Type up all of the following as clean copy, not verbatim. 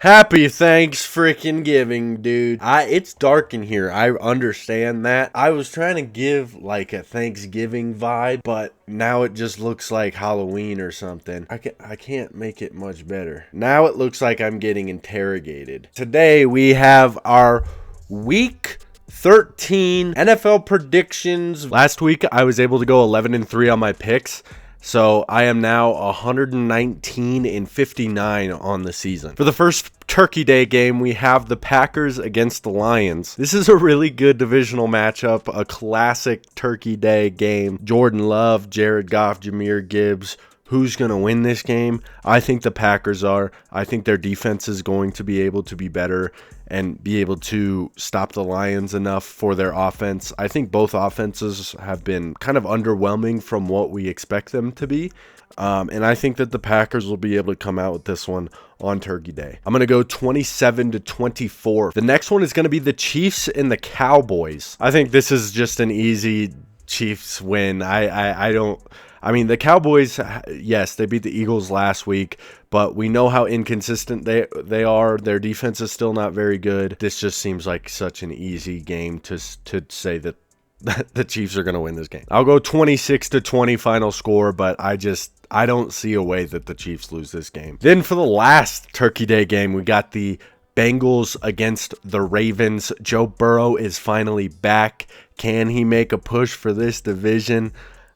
Happy Thanks freaking giving, dude. It's dark in here. I understand that. I was trying to give like a Thanksgiving vibe, but now it just looks like Halloween or something. I can't make it much better. Now it looks like I'm getting interrogated. Today we have our week 13 NFL predictions. Last week I was able to go 11-3 on my picks. So I am now 119-59 on the season. For the first Turkey Day game, we have the Packers against the Lions. This is a really good divisional matchup, a classic Turkey Day game. Jordan Love, Jared Goff, Jahmyr Gibbs. Who's going to win this game? I think the Packers are. I think their defense is going to be able to be better and be able to stop the Lions enough for their offense. I think both offenses have been kind of underwhelming from what we expect them to be. And I think that the Packers will be able to come out with this one on Turkey Day. I'm going to go 27-24. The next one is going to be the Chiefs and the Cowboys. I think this is just an easy Chiefs win. The Cowboys, yes, they beat the Eagles last week, but we know how inconsistent they are. Their defense is still not very good. This just seems like such an easy game to say that the Chiefs are going to win this game. I'll go 26-20 final score, but I don't see a way that the Chiefs lose this game. Then for the last Turkey Day game, we got the Bengals against the Ravens. Joe Burrow is finally back. Can he make a push for this division?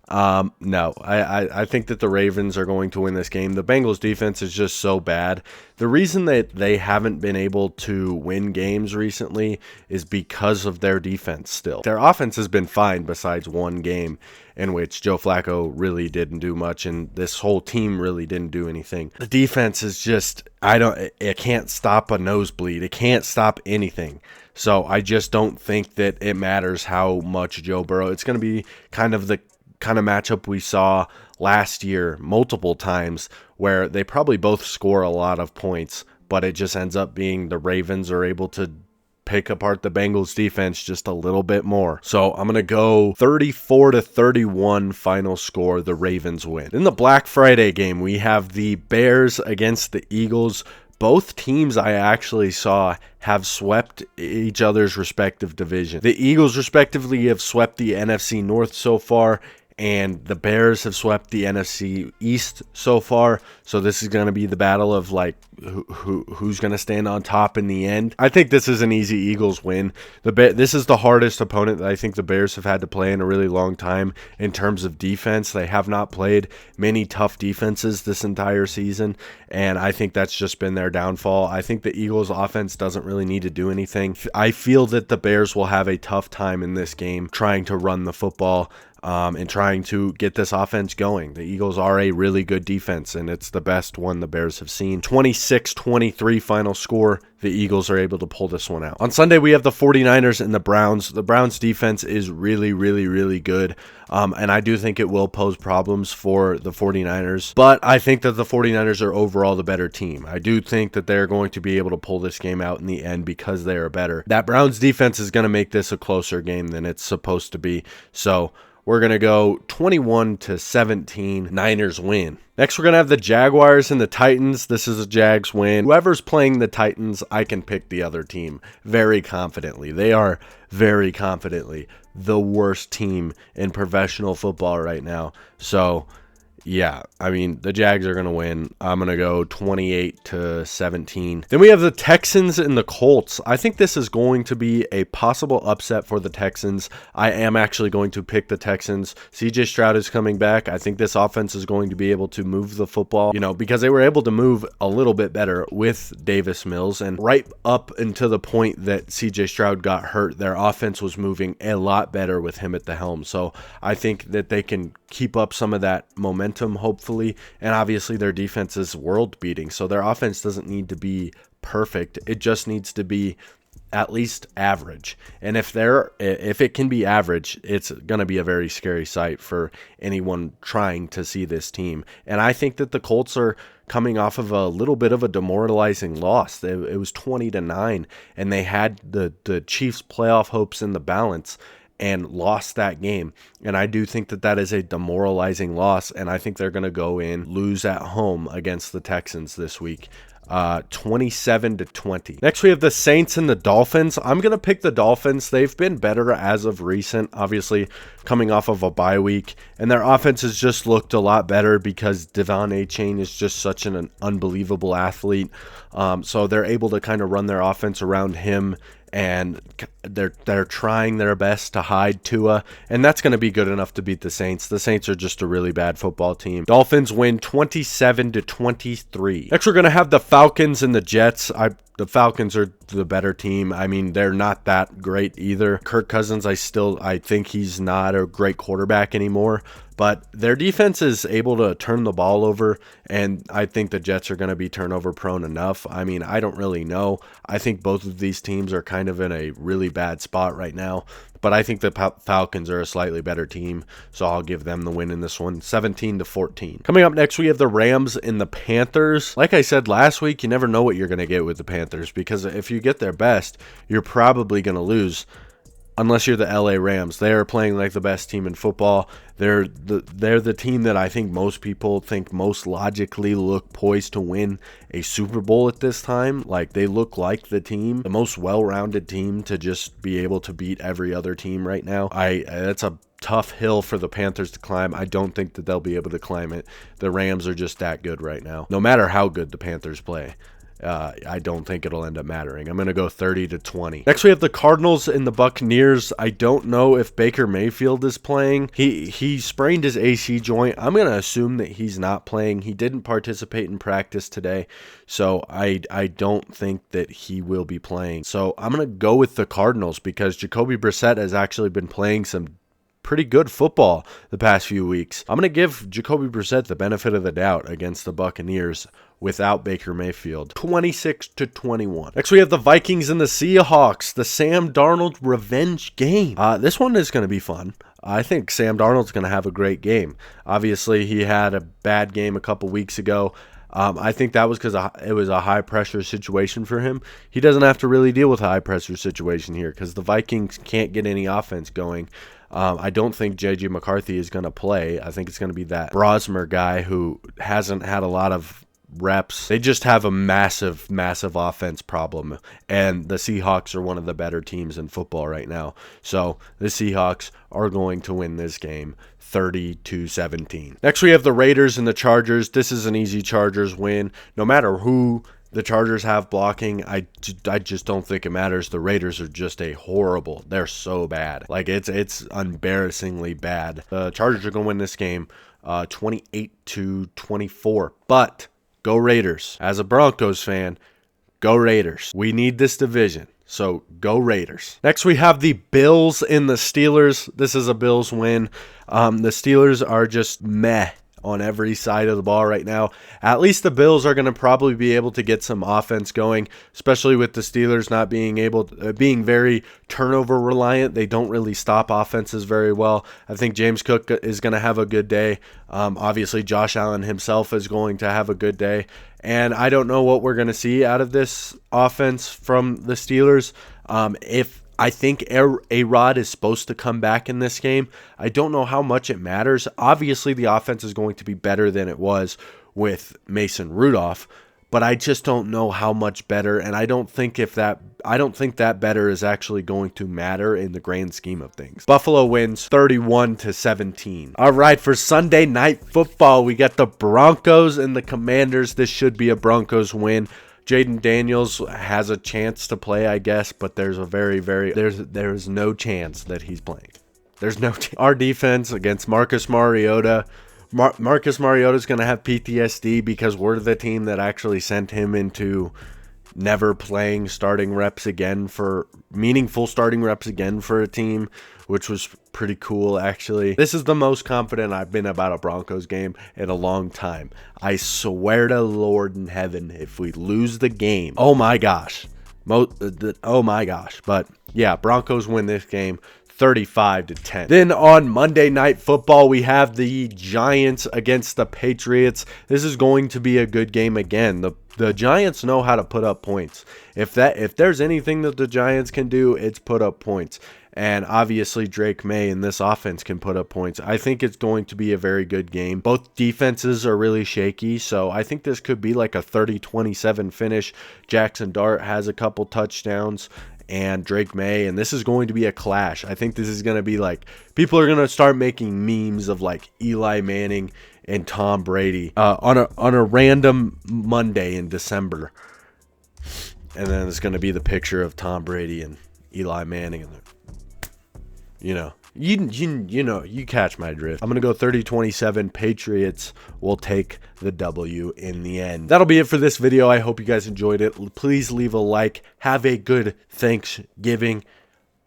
No, I think that the Ravens are going to win this game. The Bengals defense is just so bad. The reason that they haven't been able to win games recently is because of their defense still. Their offense has been fine besides one game in which Joe Flacco really didn't do much and this whole team really didn't do anything. The defense is just, it can't stop a nosebleed. It can't stop anything. So I just don't think that it matters how much Joe Burrow, it's going to be kind of matchup we saw last year multiple times where they probably both score a lot of points, but it just ends up being the Ravens are able to pick apart the Bengals defense just a little bit more. So I'm going to go 34-31 final score. The Ravens win. In the Black Friday game, we have the Bears against the Eagles. Both teams I actually saw have swept each other's respective division. The Eagles respectively have swept the NFC North so far, and the Bears have swept the NFC East so far. So this is going to be the battle of like who's going to stand on top in the end. I think this is an easy Eagles win. This is the hardest opponent that I think the Bears have had to play in a really long time in terms of defense. They have not played many tough defenses this entire season, and I think that's just been their downfall. I think the Eagles offense doesn't really need to do anything. I feel that the Bears will have a tough time in this game trying to run the football. And trying to get this offense going. The Eagles are a really good defense, and it's the best one the Bears have seen. 26-23 final score. The Eagles are able to pull this one out. On Sunday, we have the 49ers and the Browns. The Browns defense is really, really, really good, and I do think it will pose problems for the 49ers, but I think that the 49ers are overall the better team. I do think that they're going to be able to pull this game out in the end because they are better. That Browns defense is going to make this a closer game than it's supposed to be, so we're going to go 21-17. Niners win. Next, we're going to have the Jaguars and the Titans. This is a Jags win. Whoever's playing the Titans, I can pick the other team very confidently. They are very confidently the worst team in professional football right now. So, yeah, the Jags are going to win. I'm going to go 28-17. Then we have the Texans and the Colts. I think this is going to be a possible upset for the Texans. I am actually going to pick the Texans. CJ Stroud is coming back. I think this offense is going to be able to move the football, because they were able to move a little bit better with Davis Mills. And right up until the point that CJ Stroud got hurt, their offense was moving a lot better with him at the helm. So I think that they can keep up some of that momentum, hopefully, and obviously their defense is world beating, so their offense doesn't need to be perfect. It just needs to be at least average, and if it can be average, it's going to be a very scary sight for anyone trying to see this team. And I think that the Colts are coming off of a little bit of a demoralizing loss. It was 20-9, and they had the Chiefs playoff hopes in the balance and lost that game. And I do think that that is a demoralizing loss, and I think they're going to go in, lose at home against the Texans this week. 27-20. Next, we have the Saints and the Dolphins. I'm going to pick the Dolphins. They've been better as of recent, obviously coming off of a bye week, and their offense has just looked a lot better because Devon Achane is just such an unbelievable athlete. So they're able to kind of run their offense around him, and they're trying their best to hide Tua, and that's going to be good enough to beat the Saints. The Saints are just a really bad football team. Dolphins win 27-23. Next, we're going to have the Falcons and the Jets. The Falcons are the better team. I mean, they're not that great either. Kirk Cousins, I think he's not a great quarterback anymore, but their defense is able to turn the ball over, and I think the Jets are going to be turnover prone enough. I mean, I don't really know. I think both of these teams are kind of in a really bad spot right now, but I think the Falcons are a slightly better team, so I'll give them the win in this one, 17-14. Coming up next, we have the Rams and the Panthers. Like I said last week, you never know what you're going to get with the Panthers, because if you get their best, you're probably going to lose. Unless you're the LA Rams. They are playing like the best team in football. They're the team that I think most people think most logically look poised to win a Super Bowl at this time. Like, they look like the team, the most well-rounded team to just be able to beat every other team right now. That's a tough hill for the Panthers to climb. I don't think that they'll be able to climb it. The Rams are just that good right now. No matter how good the Panthers play, I don't think it'll end up mattering. I'm going to go 30-20. Next, we have the Cardinals and the Buccaneers. I don't know if Baker Mayfield is playing. He sprained his AC joint. I'm going to assume that he's not playing. He didn't participate in practice today, so I don't think that he will be playing. So I'm going to go with the Cardinals because Jacoby Brissett has actually been playing some pretty good football the past few weeks. I'm going to give Jacoby Brissett the benefit of the doubt against the Buccaneers without Baker Mayfield. 26-21. Next, we have the Vikings and the Seahawks, the Sam Darnold revenge game. This one is going to be fun. I think Sam Darnold's going to have a great game. Obviously, he had a bad game a couple weeks ago. I think that was because it was a high-pressure situation for him. He doesn't have to really deal with a high-pressure situation here because the Vikings can't get any offense going. I don't think J.J. McCarthy is going to play. I think it's going to be that Brosmer guy who hasn't had a lot of reps. They just have a massive offense problem, and the Seahawks are one of the better teams in football right now. So the Seahawks are going to win this game 30-17. Next, we have the Raiders and the Chargers. This is an easy Chargers win. No matter who the Chargers have blocking, I just don't think it matters. The Raiders are just they're so bad. Like, it's embarrassingly bad. The Chargers are going to win this game 28-24. But go Raiders. As a Broncos fan, go Raiders. We need this division, so go Raiders. Next, we have the Bills and the Steelers. This is a Bills win. The Steelers are just meh on every side of the ball right now. At least the Bills are going to probably be able to get some offense going, especially with the Steelers not being very turnover reliant. They don't really stop offenses very well. I think James Cook is going to have a good day. Obviously, Josh Allen himself is going to have a good day. And I don't know what we're going to see out of this offense from the Steelers. I think A-Rod is supposed to come back in this game. I don't know how much it matters. Obviously, the offense is going to be better than it was with Mason Rudolph, but I just don't know how much better, and I don't think that better is actually going to matter in the grand scheme of things. Buffalo wins 31-17. All right, for Sunday Night Football, we got the Broncos and the Commanders. This should be a Broncos win. Jaden Daniels has a chance to play, I guess, but there's there's no chance that he's playing. There's no chance. Our defense against Marcus Mariota. Marcus Mariota is going to have PTSD because we're the team that actually sent him into never playing meaningful starting reps again for a team, which was pretty cool, actually. This is the most confident I've been about a Broncos game in a long time. I swear to Lord in heaven, if we lose the game, oh my gosh. But yeah, Broncos win this game 35-10. Then on Monday Night Football, we have the Giants against the Patriots. This is going to be a good game again. The Giants know how to put up points. If there's anything that the Giants can do, it's put up points. And obviously Drake May and this offense can put up points. I think it's going to be a very good game. Both defenses are really shaky, so I think this could be like a 30-27 finish. Jackson Dart has a couple touchdowns, and Drake May, and this is going to be a clash. I think this is going to be like, people are going to start making memes of like Eli Manning and Tom Brady on a random Monday in December. And then it's going to be the picture of Tom Brady and Eli Manning, and you know, you catch my drift. I'm going to go 30-27. Patriots will take the W in the end. That'll be it for this video. I hope you guys enjoyed it. Please leave a like. Have a good Thanksgiving.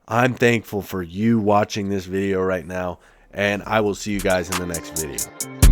I'm thankful for you watching this video right now, and I will see you guys in the next video.